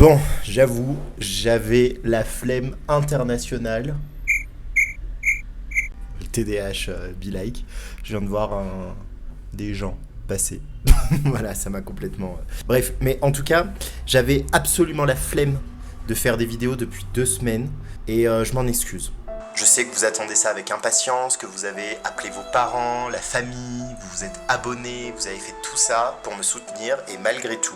Bon, j'avoue, j'avais la flemme internationale. Le TDAH be like. Je viens de voir des gens passer. Voilà, ça m'a complètement... Bref, mais en tout cas, j'avais absolument la flemme de faire des vidéos depuis 2 semaines et je m'en excuse. Je sais que vous attendez ça avec impatience, que vous avez appelé vos parents, la famille, vous vous êtes abonnés, vous avez fait tout ça pour me soutenir et malgré tout,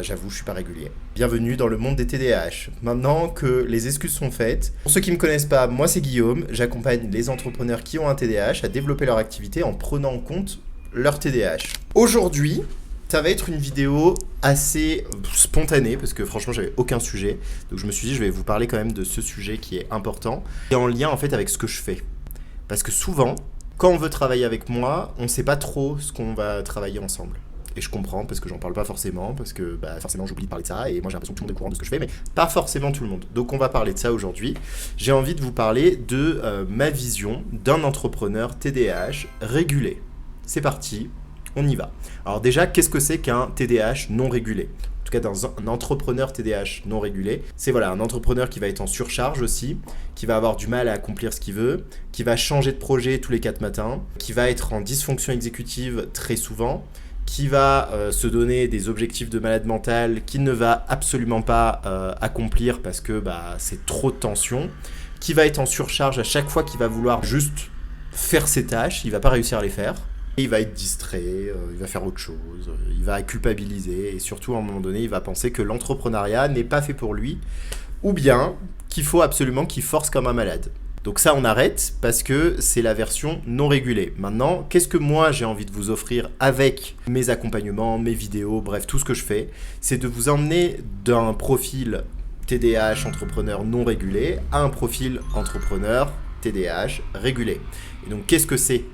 j'avoue, je suis pas régulier. Bienvenue dans le monde des TDAH. Maintenant que les excuses sont faites, pour ceux qui me connaissent pas, moi c'est Guillaume, j'accompagne les entrepreneurs qui ont un TDAH à développer leur activité en prenant en compte leur TDAH. Aujourd'hui, ça va être une vidéo assez spontanée parce que franchement j'avais aucun sujet. Donc je me suis dit je vais vous parler quand même de ce sujet qui est important et en lien en fait avec ce que je fais. Parce que souvent, quand on veut travailler avec moi, on sait pas trop ce qu'on va travailler ensemble. Et je comprends parce que j'en parle pas forcément, parce que forcément j'oublie de parler de ça et moi j'ai l'impression que tout le monde est au courant de ce que je fais, mais pas forcément tout le monde. Donc on va parler de ça aujourd'hui. J'ai envie de vous parler de ma vision d'un entrepreneur TDAH régulé. C'est parti, on y va. Alors déjà, qu'est-ce que c'est qu'un TDAH non régulé ? En tout cas, dans un entrepreneur TDAH non régulé, c'est voilà, un entrepreneur qui va être en surcharge aussi, qui va avoir du mal à accomplir ce qu'il veut, qui va changer de projet tous les 4 matins, qui va être en dysfonction exécutive très souvent, qui va se donner des objectifs de malade mental qu'il ne va absolument pas accomplir parce que c'est trop de tension, qui va être en surcharge à chaque fois qu'il va vouloir juste faire ses tâches, il ne va pas réussir à les faire. Et il va être distrait, il va faire autre chose, il va culpabiliser et surtout à un moment donné il va penser que l'entrepreneuriat n'est pas fait pour lui ou bien qu'il faut absolument qu'il force comme un malade. Donc ça on arrête parce que c'est la version non régulée. Maintenant, qu'est-ce que moi j'ai envie de vous offrir avec mes accompagnements, mes vidéos, bref tout ce que je fais, c'est de vous emmener d'un profil TDAH entrepreneur non régulé à un profil entrepreneur TDAH régulé. Et donc qu'est-ce que c'est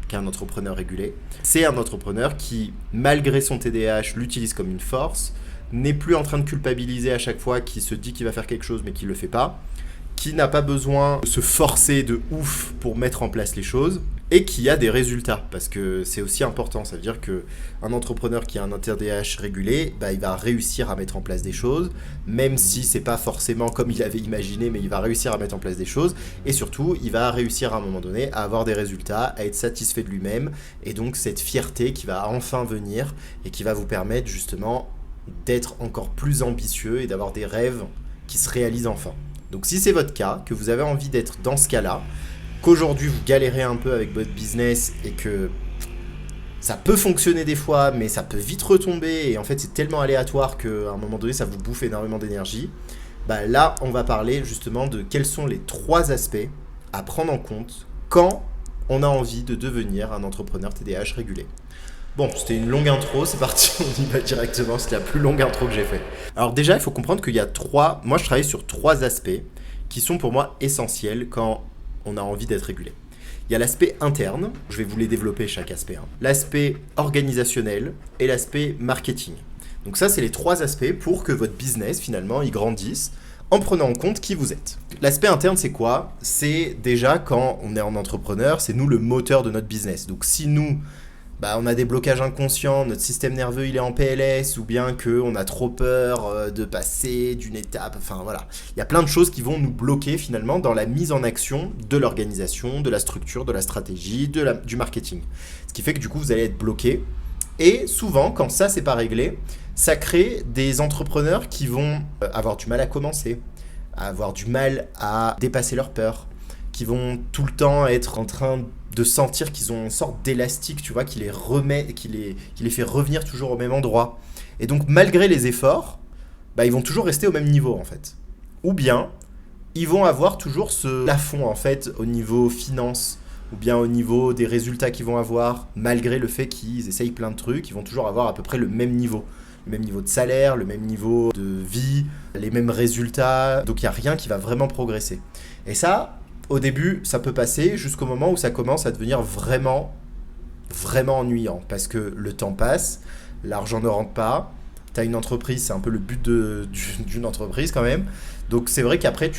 qu'un entrepreneur régulé? C'est un entrepreneur qui, malgré son TDAH, l'utilise comme une force, n'est plus en train de culpabiliser à chaque fois qu'il se dit qu'il va faire quelque chose mais qu'il ne le fait pas, qui n'a pas besoin de se forcer de ouf pour mettre en place les choses et qui a des résultats, parce que c'est aussi important. Ça veut dire qu'un entrepreneur qui a un TDAH régulé, il va réussir à mettre en place des choses, même si c'est pas forcément comme il avait imaginé, mais il va réussir à mettre en place des choses, et surtout, il va réussir à un moment donné à avoir des résultats, à être satisfait de lui-même, et donc cette fierté qui va enfin venir, et qui va vous permettre justement d'être encore plus ambitieux et d'avoir des rêves qui se réalisent enfin. Donc si c'est votre cas, que vous avez envie d'être dans ce cas-là, qu'aujourd'hui vous galérez un peu avec votre business et que ça peut fonctionner des fois, mais ça peut vite retomber et en fait c'est tellement aléatoire qu'à un moment donné ça vous bouffe énormément d'énergie, là on va parler justement de quels sont les 3 aspects à prendre en compte quand on a envie de devenir un entrepreneur TDAH régulé. Bon, c'était une longue intro, c'est parti, on y va directement, c'est la plus longue intro que j'ai fait. Alors déjà, il faut comprendre qu'il y a moi je travaille sur 3 aspects qui sont pour moi essentiels quand on a envie d'être régulé. Il y a l'aspect interne, je vais vous les développer chaque aspect, l'aspect organisationnel et l'aspect marketing. Donc ça, c'est les 3 aspects pour que votre business, finalement, il grandisse en prenant en compte qui vous êtes. L'aspect interne, c'est quoi ? C'est déjà quand on est en entrepreneur, c'est nous le moteur de notre business. Donc si nous... on a des blocages inconscients, notre système nerveux il est en PLS, ou bien qu'on a trop peur de passer d'une étape, voilà. Il y a plein de choses qui vont nous bloquer finalement dans la mise en action de l'organisation, de la structure, de la stratégie, du marketing. Ce qui fait que du coup vous allez être bloqué. Et souvent, quand ça c'est pas réglé, ça crée des entrepreneurs qui vont avoir du mal à commencer, avoir du mal à dépasser leurs peurs, qui vont tout le temps être en train de sentir qu'ils ont une sorte d'élastique, tu vois, qui les remet, qui les fait revenir toujours au même endroit. Et donc, malgré les efforts, ils vont toujours rester au même niveau, en fait. Ou bien, ils vont avoir toujours ce plafond, en fait, au niveau finance, ou bien au niveau des résultats qu'ils vont avoir, malgré le fait qu'ils essayent plein de trucs, ils vont toujours avoir à peu près le même niveau. Le même niveau de salaire, le même niveau de vie, les mêmes résultats. Donc, il n'y a rien qui va vraiment progresser. Et ça... Au début, ça peut passer jusqu'au moment où ça commence à devenir vraiment, vraiment ennuyant. Parce que le temps passe, l'argent ne rentre pas. Tu as une entreprise, c'est un peu le but d'une entreprise quand même. Donc c'est vrai qu'après,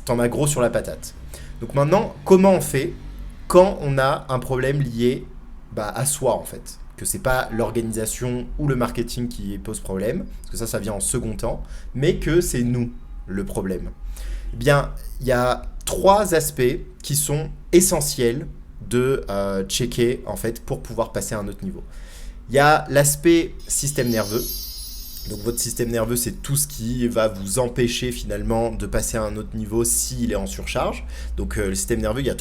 t'en as gros sur la patate. Donc maintenant, comment on fait quand on a un problème lié à soi en fait ? que c'est pas l'organisation ou le marketing qui pose problème, parce que ça vient en second temps, mais que c'est nous le problème. Eh bien, il y a 3 aspects qui sont essentiels de checker en fait pour pouvoir passer à un autre niveau. Il y a l'aspect système nerveux. Donc votre système nerveux, c'est tout ce qui va vous empêcher finalement de passer à un autre niveau s'il est en surcharge. Donc le système nerveux, il y a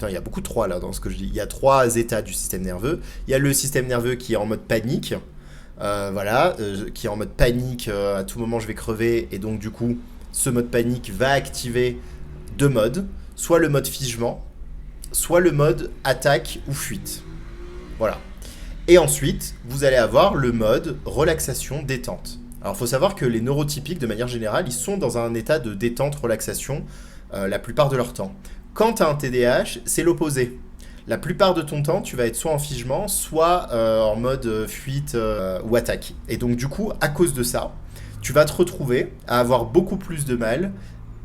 il y a beaucoup de 3 là dans ce que je dis. Il y a 3 états du système nerveux. Il y a le système nerveux qui est en mode panique. Qui est en mode panique, à tout moment je vais crever, et donc du coup, ce mode panique va activer 2 modes, soit le mode figement, soit le mode attaque ou fuite. Voilà. Et ensuite, vous allez avoir le mode relaxation, détente. Alors, il faut savoir que les neurotypiques, de manière générale, ils sont dans un état de détente, relaxation, la plupart de leur temps. Quand tu as un TDAH, c'est l'opposé. La plupart de ton temps, tu vas être soit en figement, soit en mode fuite ou attaque. Et donc, du coup, à cause de ça, tu vas te retrouver à avoir beaucoup plus de mal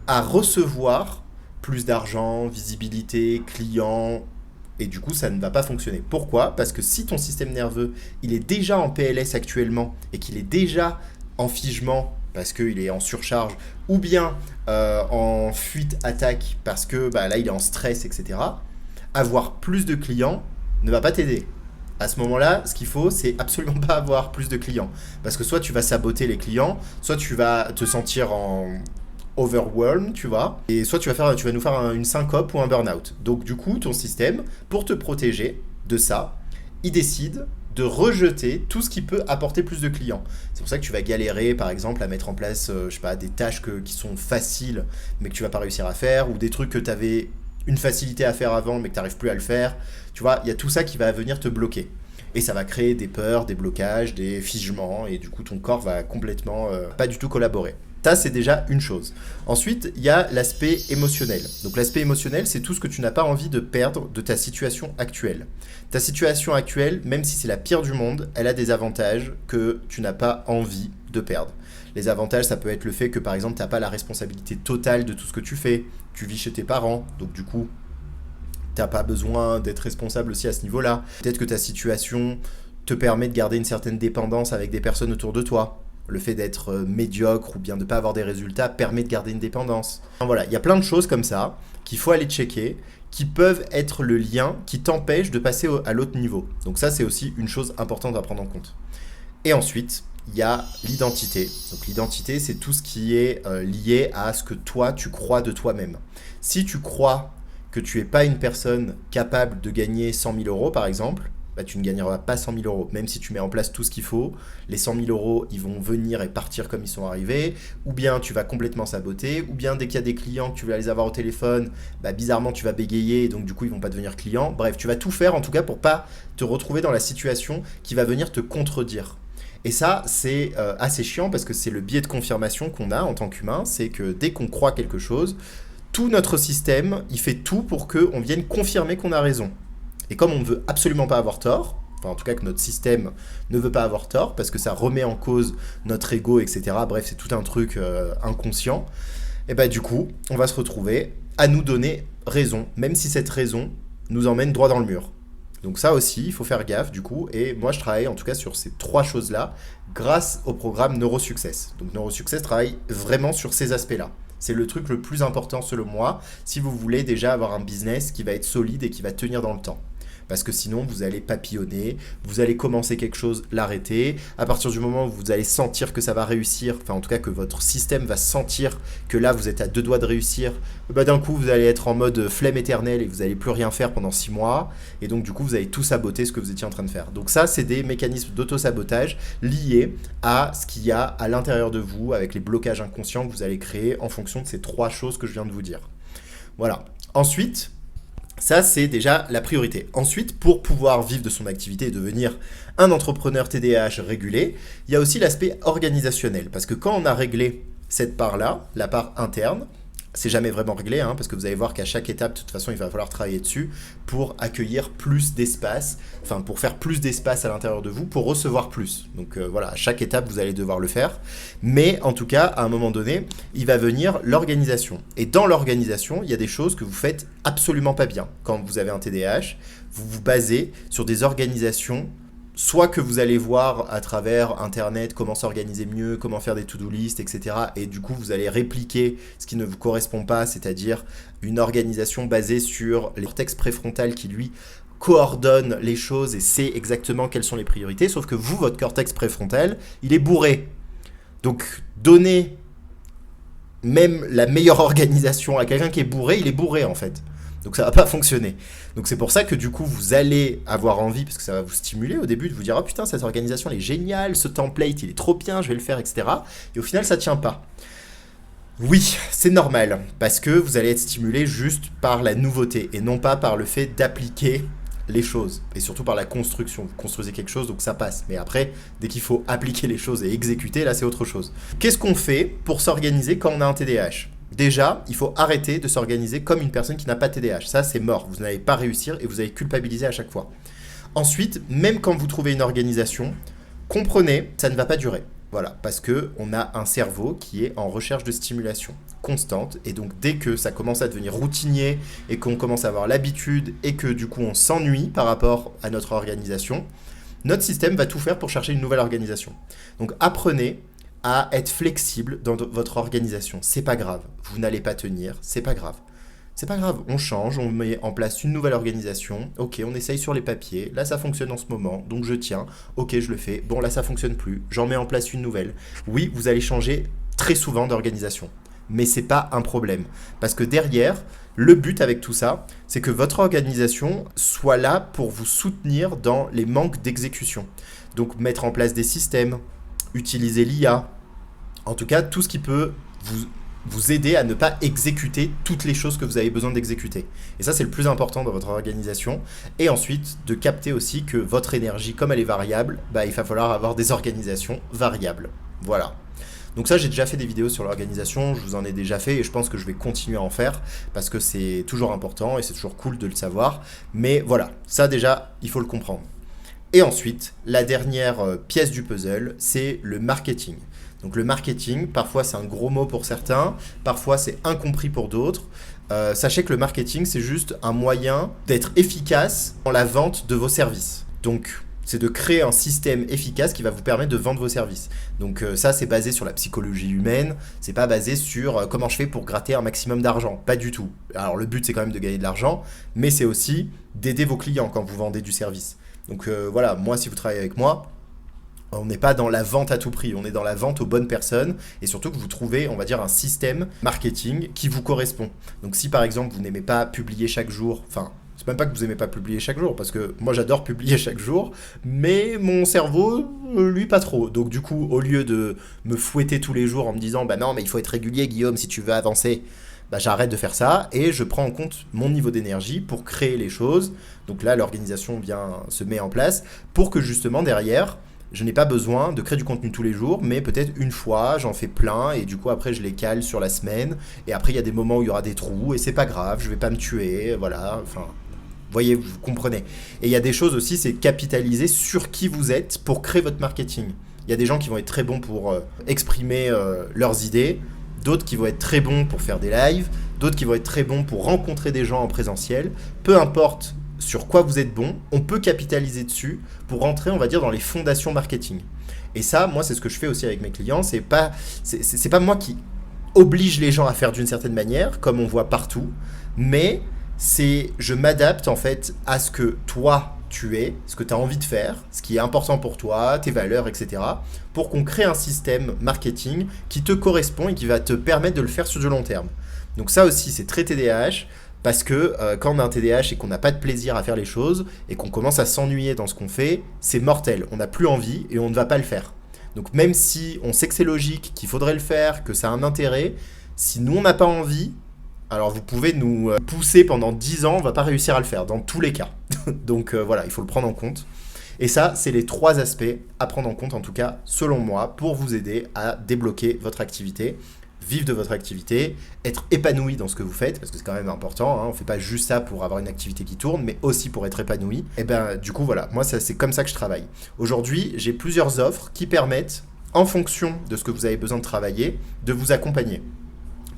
à recevoir plus d'argent, visibilité, clients, et du coup, ça ne va pas fonctionner. Pourquoi ? Parce que si ton système nerveux, il est déjà en PLS actuellement et qu'il est déjà en figement parce qu'il est en surcharge, ou bien en fuite-attaque parce que là, il est en stress, etc., avoir plus de clients ne va pas t'aider. À ce moment-là, ce qu'il faut, c'est absolument pas avoir plus de clients. Parce que soit tu vas saboter les clients, soit tu vas te sentir en overwhelmed, tu vois, et soit tu vas nous faire une syncope ou un burn-out. Donc du coup, ton système, pour te protéger de ça, il décide de rejeter tout ce qui peut apporter plus de clients. C'est pour ça que tu vas galérer, par exemple, à mettre en place, des tâches qui sont faciles, mais que tu vas pas réussir à faire, ou des trucs que tu avais une facilité à faire avant, mais que tu n'arrives plus à le faire. Tu vois, il y a tout ça qui va venir te bloquer. Et ça va créer des peurs, des blocages, des figements, et du coup, ton corps va complètement pas du tout collaborer. Ça, c'est déjà une chose. Ensuite, il y a l'aspect émotionnel. Donc l'aspect émotionnel, c'est tout ce que tu n'as pas envie de perdre de ta situation actuelle. Ta situation actuelle, même si c'est la pire du monde, elle a des avantages que tu n'as pas envie de perdre. Les avantages, ça peut être le fait que, par exemple, tu n'as pas la responsabilité totale de tout ce que tu fais. Tu vis chez tes parents, donc du coup, tu n'as pas besoin d'être responsable aussi à ce niveau-là. Peut-être que ta situation te permet de garder une certaine dépendance avec des personnes autour de toi. Le fait d'être médiocre ou bien de ne pas avoir des résultats permet de garder une dépendance. Voilà, il y a plein de choses comme ça qu'il faut aller checker, qui peuvent être le lien qui t'empêche de passer à l'autre niveau. Donc ça, c'est aussi une chose importante à prendre en compte. Et ensuite, il y a l'identité. Donc l'identité, c'est tout ce qui est lié à ce que toi, tu crois de toi-même. Si tu crois que tu n'es pas une personne capable de gagner 100 000 euros, par exemple, tu ne gagneras pas 100 000 euros. Même si tu mets en place tout ce qu'il faut, les 100 000 euros, ils vont venir et partir comme ils sont arrivés, ou bien tu vas complètement saboter, ou bien dès qu'il y a des clients que tu vas les avoir au téléphone, bizarrement tu vas bégayer, et donc du coup ils vont pas devenir clients. Bref, tu vas tout faire en tout cas pour pas te retrouver dans la situation qui va venir te contredire. Et ça, c'est assez chiant parce que c'est le biais de confirmation qu'on a en tant qu'humain, c'est que dès qu'on croit quelque chose, tout notre système, il fait tout pour qu'on vienne confirmer qu'on a raison. Et comme on ne veut absolument pas avoir tort, enfin en tout cas que notre système ne veut pas avoir tort, parce que ça remet en cause notre ego, etc. Bref, c'est tout un truc inconscient. Et du coup, on va se retrouver à nous donner raison, même si cette raison nous emmène droit dans le mur. Donc ça aussi, il faut faire gaffe du coup. Et moi, je travaille en tout cas sur ces 3 choses-là grâce au programme NeuroSuccess. Donc NeuroSuccess travaille vraiment sur ces aspects-là. C'est le truc le plus important selon moi, si vous voulez déjà avoir un business qui va être solide et qui va tenir dans le temps. Parce que sinon, vous allez papillonner, vous allez commencer quelque chose, l'arrêter. À partir du moment où vous allez sentir que ça va réussir, enfin en tout cas que votre système va sentir que là, vous êtes à 2 doigts de réussir, d'un coup, vous allez être en mode flemme éternelle et vous n'allez plus rien faire pendant 6 mois. Et donc, du coup, vous allez tout saboter ce que vous étiez en train de faire. Donc ça, c'est des mécanismes d'auto-sabotage liés à ce qu'il y a à l'intérieur de vous, avec les blocages inconscients que vous allez créer en fonction de ces 3 choses que je viens de vous dire. Voilà. Ensuite, ça, c'est déjà la priorité. Ensuite, pour pouvoir vivre de son activité et devenir un entrepreneur TDAH régulé, il y a aussi l'aspect organisationnel. Parce que quand on a réglé cette part-là, la part interne, c'est jamais vraiment réglé, parce que vous allez voir qu'à chaque étape, de toute façon, il va falloir travailler dessus pour accueillir plus d'espace, enfin pour faire plus d'espace à l'intérieur de vous, pour recevoir plus. Donc voilà, à chaque étape, vous allez devoir le faire. Mais en tout cas, à un moment donné, il va venir l'organisation. Et dans l'organisation, il y a des choses que vous faites absolument pas bien. Quand vous avez un TDAH, vous vous basez sur des organisations soit que vous allez voir à travers Internet comment s'organiser mieux, comment faire des to-do list, etc. Et du coup, vous allez répliquer ce qui ne vous correspond pas, c'est-à-dire une organisation basée sur les cortex préfrontal qui, lui, coordonne les choses et sait exactement quelles sont les priorités. Sauf que vous, votre cortex préfrontal, il est bourré. Donc, donner même la meilleure organisation à quelqu'un qui est bourré, il est bourré en fait. Donc ça va pas fonctionner. Donc c'est pour ça que du coup vous allez avoir envie, parce que ça va vous stimuler au début, de vous dire « Oh putain, cette organisation elle est géniale, ce template il est trop bien, je vais le faire, etc. » Et au final ça tient pas. Oui, c'est normal, parce que vous allez être stimulé juste par la nouveauté, et non pas par le fait d'appliquer les choses, et surtout par la construction. Vous construisez quelque chose, donc ça passe. Mais après, dès qu'il faut appliquer les choses et exécuter, là c'est autre chose. Qu'est-ce qu'on fait pour s'organiser quand on a un TDAH ? Déjà, il faut arrêter de s'organiser comme une personne qui n'a pas de TDAH. Ça, c'est mort. Vous n'allez pas réussir et vous allez culpabiliser à chaque fois. Ensuite, même quand vous trouvez une organisation, comprenez, ça ne va pas durer. Voilà, parce qu'on a un cerveau qui est en recherche de stimulation constante. Et donc, dès que ça commence à devenir routinier et qu'on commence à avoir l'habitude et que du coup, on s'ennuie par rapport à notre organisation, notre système va tout faire pour chercher une nouvelle organisation. Donc, apprenez à être flexible dans votre organisation. C'est pas grave. Vous n'allez pas tenir, c'est pas grave. C'est pas grave, on change, on met en place une nouvelle organisation. Ok, on essaye sur les papiers. Là, ça fonctionne en ce moment, donc je tiens. Ok, je le fais. Bon, là, ça fonctionne plus. J'en mets en place une nouvelle. Oui, vous allez changer très souvent d'organisation. Mais c'est pas un problème. Parce que derrière, le but avec tout ça, c'est que votre organisation soit là pour vous soutenir dans les manques d'exécution. Donc, mettre en place des systèmes, utiliser l'IA, en tout cas, tout ce qui peut vous aider à ne pas exécuter toutes les choses que vous avez besoin d'exécuter. Et ça, c'est le plus important dans votre organisation. Et ensuite, de capter aussi que votre énergie, comme elle est variable, il va falloir avoir des organisations variables. Voilà. Donc ça, j'ai déjà fait des vidéos sur l'organisation, je vous en ai déjà fait et je pense que je vais continuer à en faire parce que c'est toujours important et c'est toujours cool de le savoir. Mais voilà, ça déjà, il faut le comprendre. Et ensuite, la dernière pièce du puzzle, c'est le marketing. Donc le marketing, parfois c'est un gros mot pour certains, parfois c'est incompris pour d'autres. Sachez que le marketing, c'est juste un moyen d'être efficace dans la vente de vos services. Donc c'est de créer un système efficace qui va vous permettre de vendre vos services. Donc ça, c'est basé sur la psychologie humaine, c'est pas basé sur comment je fais pour gratter un maximum d'argent. Pas du tout. Alors le but, c'est quand même de gagner de l'argent, mais c'est aussi d'aider vos clients quand vous vendez du service. Donc voilà, moi, si vous travaillez avec moi, on n'est pas dans la vente à tout prix, on est dans la vente aux bonnes personnes et surtout que vous trouvez, on va dire, un système marketing qui vous correspond. Donc si par exemple vous n'aimez pas publier chaque jour, enfin c'est même pas que vous n'aimez pas publier chaque jour parce que moi j'adore publier chaque jour, mais mon cerveau, lui pas trop. Donc du coup, au lieu de me fouetter tous les jours en me disant bah non mais il faut être régulier Guillaume si tu veux avancer, j'arrête de faire ça et je prends en compte mon niveau d'énergie pour créer les choses. Donc là l'organisation se met en place pour que justement derrière, je n'ai pas besoin de créer du contenu tous les jours, mais peut-être une fois, j'en fais plein, et du coup, après, je les cale sur la semaine, et après, il y a des moments où il y aura des trous, et c'est pas grave, je vais pas me tuer, voilà, enfin, vous voyez, vous comprenez. Et il y a des choses aussi, c'est capitaliser sur qui vous êtes pour créer votre marketing. Il y a des gens qui vont être très bons pour exprimer leurs idées, d'autres qui vont être très bons pour faire des lives, d'autres qui vont être très bons pour rencontrer des gens en présentiel, peu importe sur quoi vous êtes bon, on peut capitaliser dessus pour rentrer, on va dire, dans les fondations marketing. Et ça, moi, c'est ce que je fais aussi avec mes clients. C'est pas moi qui oblige les gens à faire d'une certaine manière, comme on voit partout, mais je m'adapte en fait à ce que toi, tu es, ce que tu as envie de faire, ce qui est important pour toi, tes valeurs, etc., pour qu'on crée un système marketing qui te correspond et qui va te permettre de le faire sur du long terme. Donc ça aussi, c'est très TDAH. Parce que quand on a un TDAH et qu'on n'a pas de plaisir à faire les choses et qu'on commence à s'ennuyer dans ce qu'on fait, c'est mortel. On n'a plus envie et on ne va pas le faire. Donc même si on sait que c'est logique, qu'il faudrait le faire, que ça a un intérêt, si nous on n'a pas envie, alors vous pouvez nous pousser pendant 10 ans, on ne va pas réussir à le faire dans tous les cas. Donc voilà, il faut le prendre en compte. Et ça, c'est les 3 aspects à prendre en compte, en tout cas selon moi, pour vous aider à débloquer votre activité. Vivre de votre activité, être épanoui dans ce que vous faites, parce que c'est quand même important, on ne fait pas juste ça pour avoir une activité qui tourne, mais aussi pour être épanoui. Et du coup, voilà, moi, c'est comme ça que je travaille. Aujourd'hui, j'ai plusieurs offres qui permettent, en fonction de ce que vous avez besoin de travailler, de vous accompagner.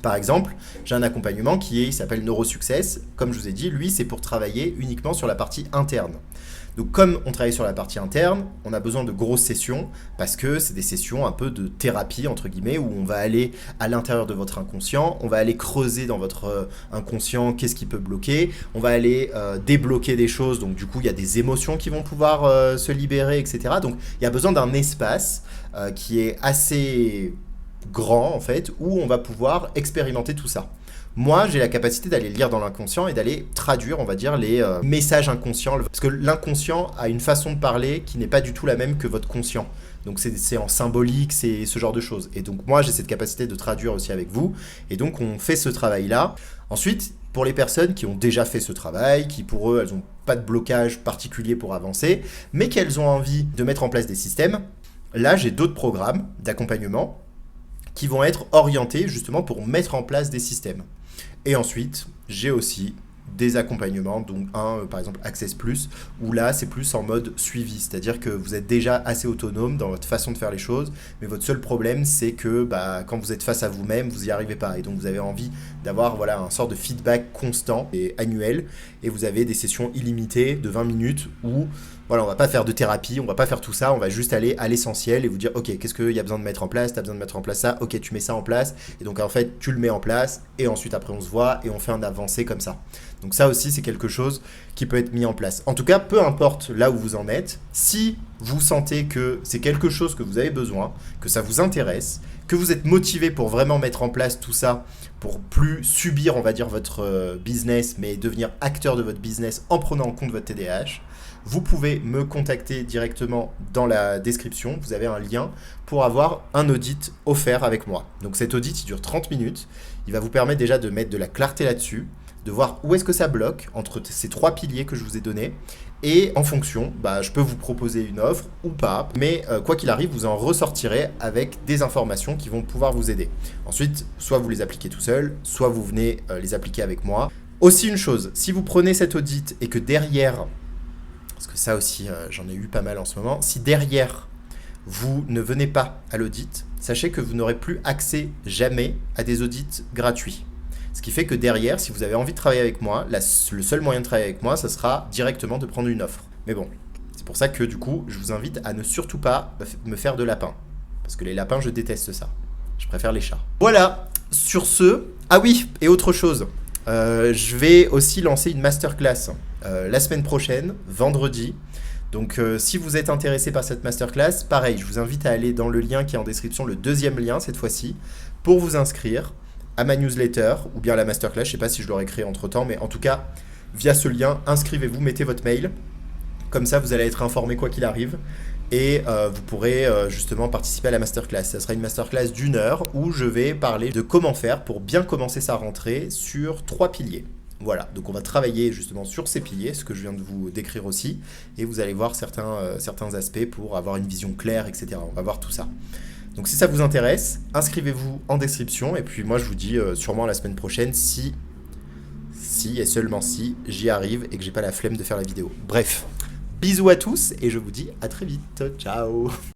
Par exemple, j'ai un accompagnement il s'appelle NeuroSuccess. Comme je vous ai dit, lui, c'est pour travailler uniquement sur la partie interne. Donc comme on travaille sur la partie interne, on a besoin de grosses sessions parce que c'est des sessions un peu de thérapie, entre guillemets, où on va aller à l'intérieur de votre inconscient, on va aller creuser dans votre inconscient qu'est-ce qui peut bloquer, on va aller débloquer des choses, donc du coup il y a des émotions qui vont pouvoir se libérer, etc. Donc il y a besoin d'un espace qui est assez grand en fait, où on va pouvoir expérimenter tout ça. Moi, j'ai la capacité d'aller lire dans l'inconscient et d'aller traduire, on va dire, les messages inconscients. Parce que l'inconscient a une façon de parler qui n'est pas du tout la même que votre conscient. Donc c'est en symbolique, c'est ce genre de choses. Et donc moi, j'ai cette capacité de traduire aussi avec vous. Et donc on fait ce travail-là. Ensuite, pour les personnes qui ont déjà fait ce travail, qui pour eux, elles n'ont pas de blocage particulier pour avancer, mais qu'elles ont envie de mettre en place des systèmes, là, j'ai d'autres programmes d'accompagnement qui vont être orientés justement pour mettre en place des systèmes. Et ensuite, j'ai aussi des accompagnements, donc par exemple Access Plus, où là c'est plus en mode suivi, c'est-à-dire que vous êtes déjà assez autonome dans votre façon de faire les choses, mais votre seul problème c'est que quand vous êtes face à vous-même, vous n'y arrivez pas, et donc vous avez envie d'avoir un sort de feedback constant et annuel, et vous avez des sessions illimitées de 20 minutes où on va pas faire de thérapie, on va pas faire tout ça, on va juste aller à l'essentiel et vous dire ok, qu'est-ce qu'il y a besoin de mettre en place, t'as besoin de mettre en place ça, ok, tu mets ça en place, et donc en fait tu le mets en place, et ensuite après on se voit et on fait un avancé comme ça. Donc ça aussi c'est quelque chose qui peut être mis en place. En tout cas, peu importe là où vous en êtes, si vous sentez que c'est quelque chose que vous avez besoin, que ça vous intéresse, que vous êtes motivé pour vraiment mettre en place tout ça, pour plus subir on va dire votre business, mais devenir acteur de votre business en prenant en compte votre TDAH, vous pouvez me contacter directement dans la description. Vous avez un lien pour avoir un audit offert avec moi. Donc cet audit, il dure 30 minutes. Il va vous permettre déjà de mettre de la clarté là-dessus, de voir où est-ce que ça bloque entre ces 3 piliers que je vous ai donnés. Et en fonction, je peux vous proposer une offre ou pas. Mais quoi qu'il arrive, vous en ressortirez avec des informations qui vont pouvoir vous aider. Ensuite, soit vous les appliquez tout seul, soit vous venez les appliquer avec moi. Aussi une chose, si vous prenez cet audit et que derrière... parce que ça aussi, j'en ai eu pas mal en ce moment. Si derrière, vous ne venez pas à l'audit, sachez que vous n'aurez plus accès jamais à des audits gratuits. Ce qui fait que derrière, si vous avez envie de travailler avec moi, le seul moyen de travailler avec moi, ça sera directement de prendre une offre. Mais bon, c'est pour ça que du coup, je vous invite à ne surtout pas me faire de lapins. Parce que les lapins, je déteste ça. Je préfère les chats. Voilà, sur ce... Ah oui, et autre chose. Je vais aussi lancer une masterclass la semaine prochaine, vendredi. Donc si vous êtes intéressé par cette masterclass, pareil, je vous invite à aller dans le lien qui est en description, le deuxième lien cette fois-ci, pour vous inscrire à ma newsletter ou bien à la masterclass. Je ne sais pas si je l'aurai créé entre-temps, mais en tout cas, via ce lien, inscrivez-vous, mettez votre mail. Comme ça, vous allez être informé quoi qu'il arrive. Et vous pourrez justement participer à la masterclass. Ça sera une masterclass d'1 heure où je vais parler de comment faire pour bien commencer sa rentrée sur 3 piliers. Voilà, donc on va travailler justement sur ces piliers, ce que je viens de vous décrire aussi, et vous allez voir certains aspects pour avoir une vision claire, etc. On va voir tout ça. Donc si ça vous intéresse, inscrivez-vous en description, et puis moi je vous dis sûrement la semaine prochaine si et seulement si j'y arrive et que j'ai pas la flemme de faire la vidéo. Bref, bisous à tous et je vous dis à très vite. Ciao.